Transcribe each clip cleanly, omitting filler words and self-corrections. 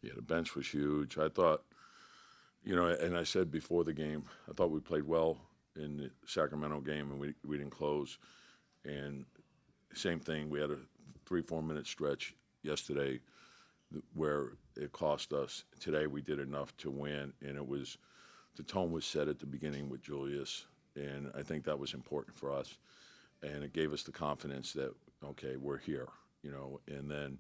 Yeah, the bench was huge. I thought, and I said before the game, I thought we played well in the Sacramento game, and we didn't close. And same thing, we had a 3 4 minute stretch yesterday where it cost us. Today we did enough to win, and the tone was set at the beginning with Julius, and I think that was important for us, and it gave us the confidence that okay, we're here, and then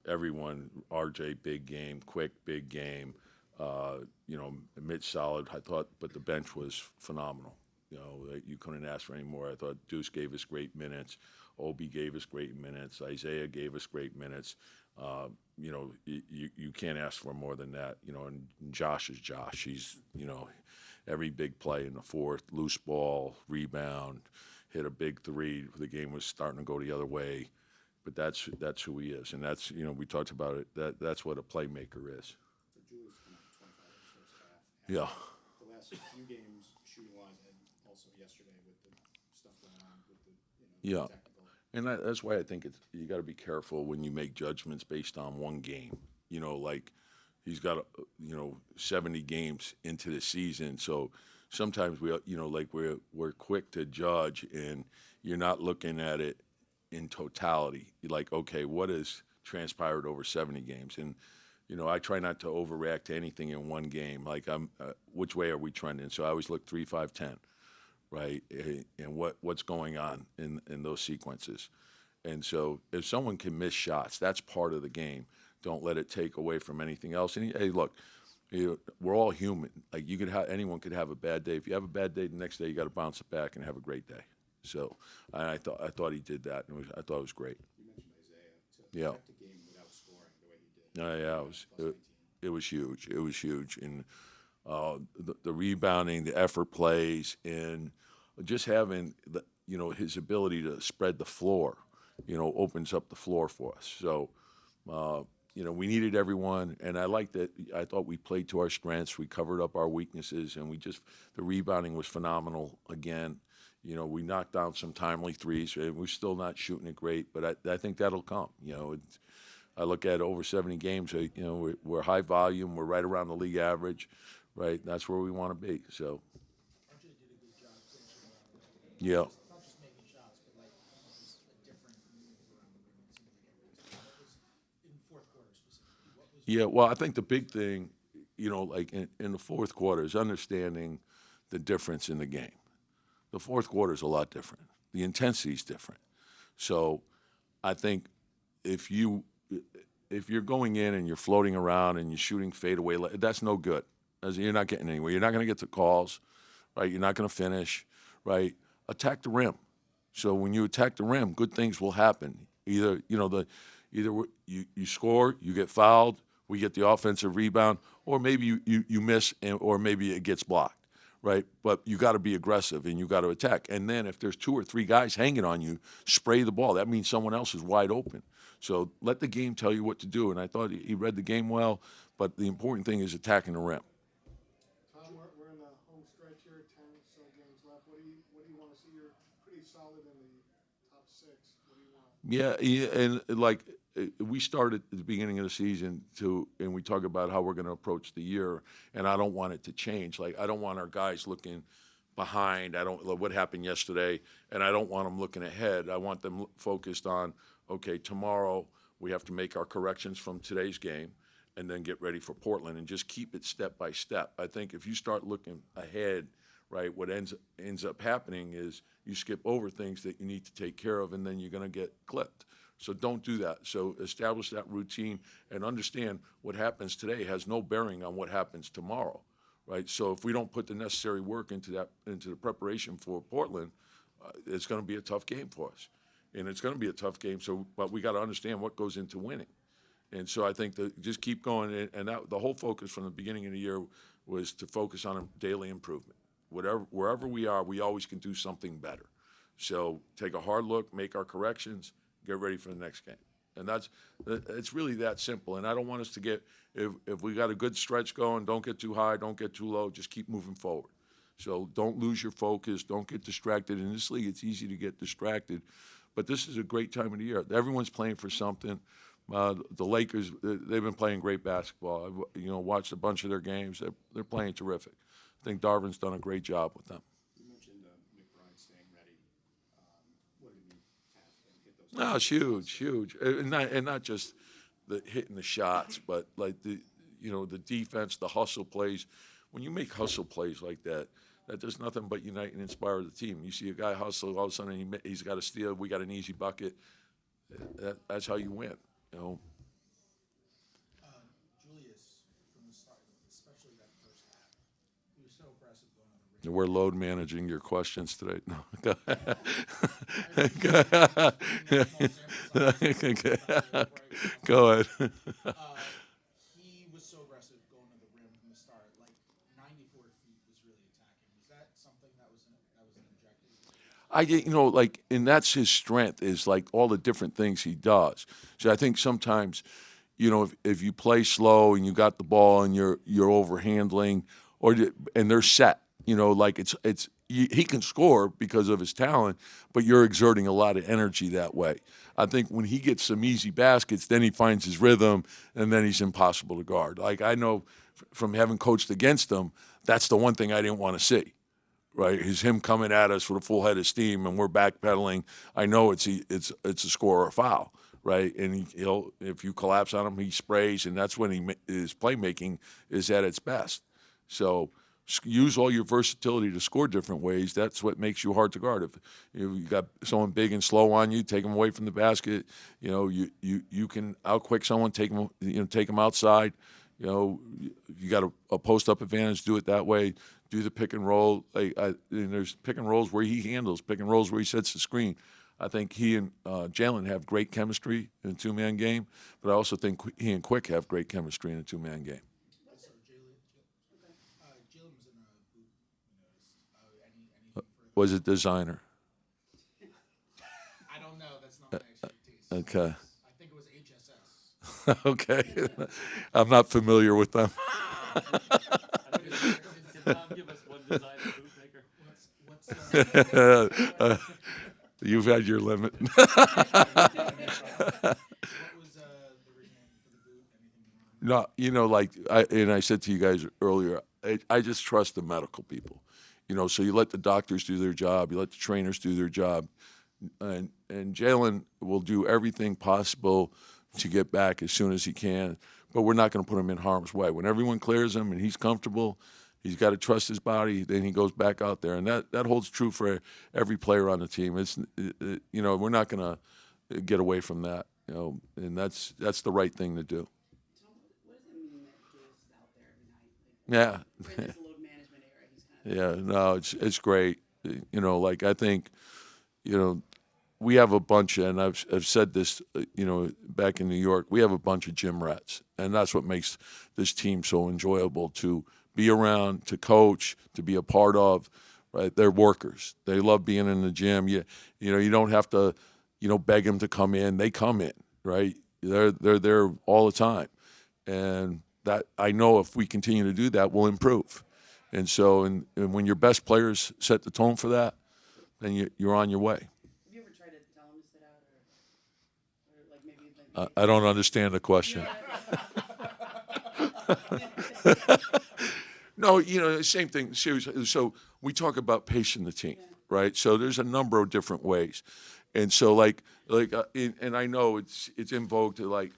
everyone, RJ, big game, quick, big game. Mitch solid. I thought, but the bench was phenomenal. You couldn't ask for any more. I thought Deuce gave us great minutes. Obi gave us great minutes. Isaiah gave us great minutes. You can't ask for more than that. And Josh is Josh. He's, every big play in the fourth, loose ball, rebound, hit a big three. The game was starting to go the other way. But that's who he is, and that's we talked about it. That's what a playmaker is. So Julius came out 25 in the first half. Yeah, The last few games, shooting wise, and also yesterday with the stuff going on with the yeah, technical. and that's why I think you got to be careful when you make judgments based on one game. Like he's got 70 games into the season, so sometimes we're quick to judge, and you're not looking at it in totality. Like, okay, what has transpired over 70 games? And, I try not to overreact to anything in one game. Like, which way are we trending? So I always look 3, 5, 10, right? And what's going on in those sequences. And so if someone can miss shots, that's part of the game. Don't let it take away from anything else. And hey, look, we're all human. Like anyone could have a bad day. If you have a bad day, the next day you got to bounce it back and have a great day. So I thought he did that, and I thought it was great. You mentioned Isaiah to Yeah. affect the game without scoring the way he did. Yeah, it was huge. It was huge, and the rebounding, the effort plays, and just having his ability to spread the floor, opens up the floor for us. So. We needed everyone, and I liked that. I thought we played to our strengths. We covered up our weaknesses, and the rebounding was phenomenal again. We knocked down some timely threes, and we're still not shooting it great, but I think that'll come. I look at over 70 games. We're high volume. We're right around the league average, right? That's where we want to be. So, RJ did a good job finishing around the rim. yeah. Not just making shots, but like just a different move around the rim. It seemed like every time. What was in fourth quarter specifically? What was Yeah, well, I think the big thing, like in the fourth quarter, is understanding the difference in the game. The fourth quarter is a lot different. The intensity is different. So I think if you're going in and you're floating around and you're shooting fadeaway, that's no good. You're not getting anywhere. You're not going to get the calls, right? You're not going to finish, right? Attack the rim. So when you attack the rim, good things will happen. Either you score, you get fouled, we get the offensive rebound, or maybe you miss, or maybe it gets blocked, right? But you got to be aggressive and you got to attack. And then if there's 2 or 3 guys hanging on you, spray the ball. That means someone else is wide open. So let the game tell you what to do. And I thought he read the game well, but the important thing is attacking the rim. Tom, we're in the home stretch here, 10 so games left. What do you want to see? You're pretty solid in the top 6. What do you want? Yeah, and like we started at the beginning of the season and we talk about how we're going to approach the year, and I don't want it to change. Like I don't want our guys looking behind. I don't what happened yesterday, and I don't want them looking ahead. I want them focused on okay, tomorrow we have to make our corrections from today's game, and then get ready for Portland, and just keep it step by step. I think if you start looking ahead, right, what ends up happening is you skip over things that you need to take care of, and then you're going to get clipped. So don't do that. So establish that routine and understand what happens today has no bearing on what happens tomorrow, right? So if we don't put the necessary work into the preparation for Portland, it's going to be a tough game for us, and it's going to be a tough game. So, but we got to understand what goes into winning. And so I think that just keep going, and the whole focus from the beginning of the year was to focus on daily improvement. Wherever we are, we always can do something better. So take a hard look, make our corrections, get ready for the next game. And it's really that simple. And I don't want us to get, if we got a good stretch going, don't get too high, don't get too low, just keep moving forward. So don't lose your focus, don't get distracted. In this league, it's easy to get distracted, but this is a great time of the year. Everyone's playing for something. The Lakers, they've been playing great basketball. I've watched a bunch of their games. They're playing terrific. I think Darvin's done a great job with them. You mentioned McBride staying ready. What did he have and hit those? No, it's huge, and not just the hitting the shots, but like the defense, the hustle plays. When you make hustle plays like that does nothing but unite and inspire the team. You see a guy hustle, all of a sudden he's got a steal. We got an easy bucket. That's how you win. Julius, from the start, especially that first half, he was so aggressive going on the rim. We're load managing your questions today. No. Go ahead. He was so aggressive going to the rim from the start. Like 94 feet was really attacking. Was that something that was injected? And that's his strength, is like all the different things he does. So I think sometimes, if you play slow and you got the ball and you're overhandling, and they're set, he can score because of his talent, but you're exerting a lot of energy that way. I think when he gets some easy baskets, then he finds his rhythm, and then he's impossible to guard. Like, I know from having coached against him, that's the one thing I didn't want to see. Right, is him coming at us with a full head of steam, and we're backpedaling. I know it's a score or a foul, right? And if you collapse on him, he sprays, and that's when his playmaking is at its best. So use all your versatility to score different ways. That's what makes you hard to guard. If you got someone big and slow on you, take them away from the basket. You can outquick someone, take them outside. You got a post up advantage, do it that way. Do the pick and roll. And there's pick and rolls where he handles, pick and rolls where he sets the screen. I think he and Jalen have great chemistry in a two-man game, but I also think he and Quick have great chemistry in a two-man game. So Jalen was in a boot. Anything further? Was it designer? I don't know. That's not my expertise. Okay. I think it was HSS. Okay. I'm not familiar with them. Can Tom give us one designer bootmaker? What's You've had your limit. what was the reasoning for the boot? Anything wrong? No, I said to you guys earlier, I just trust the medical people. So you let the doctors do their job, you let the trainers do their job, and Jalen will do everything possible to get back as soon as he can, but we're not going to put him in harm's way. When everyone clears him and he's comfortable, he's got to trust his body, then he goes back out there. And that holds true for every player on the team. We're not going to get away from that, and that's the right thing to do. Tom, what does it mean that Julius is out there every night? Yeah. For this load management era, he's kind of. Yeah, no, it's great. I think, we have a bunch, and I've said this, back in New York, we have a bunch of gym rats, and that's what makes this team so enjoyable to be around, to coach, to be a part of. Right? They're workers. They love being in the gym. You don't have to, beg them to come in. They come in, right? They're there all the time, and that I know if we continue to do that, we'll improve. And so, and when your best players set the tone for that, then you're on your way. Have you ever tried to tell him to sit out, or like maybe? I don't understand the question. No, same thing. Seriously. So we talk about pacing the team, right? So there's a number of different ways, and so and I know it's in vogue to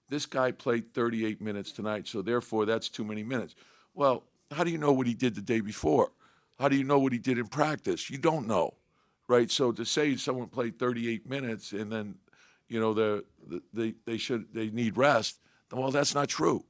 this guy played 38 minutes tonight, so therefore that's too many minutes. Well, how do you know what he did the day before? How do you know what he did in practice? You don't know, right? So to say someone played 38 minutes and then, they need rest, well, that's not true.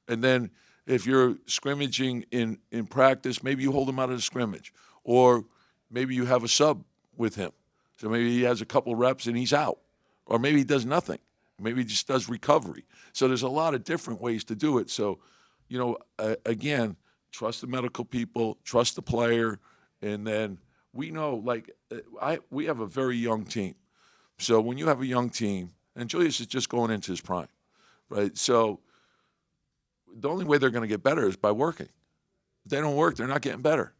And then if you're scrimmaging in practice, maybe you hold him out of the scrimmage, or maybe you have a sub with him. So maybe he has a couple reps and he's out, or maybe he does nothing. Maybe he just does recovery. So there's a lot of different ways to do it. So, again, trust the medical people, trust the player, and then we know, we have a very young team. So when you have a young team, and Julius is just going into his prime, right? So the only way they're going to get better is by working. If they don't work, they're not getting better.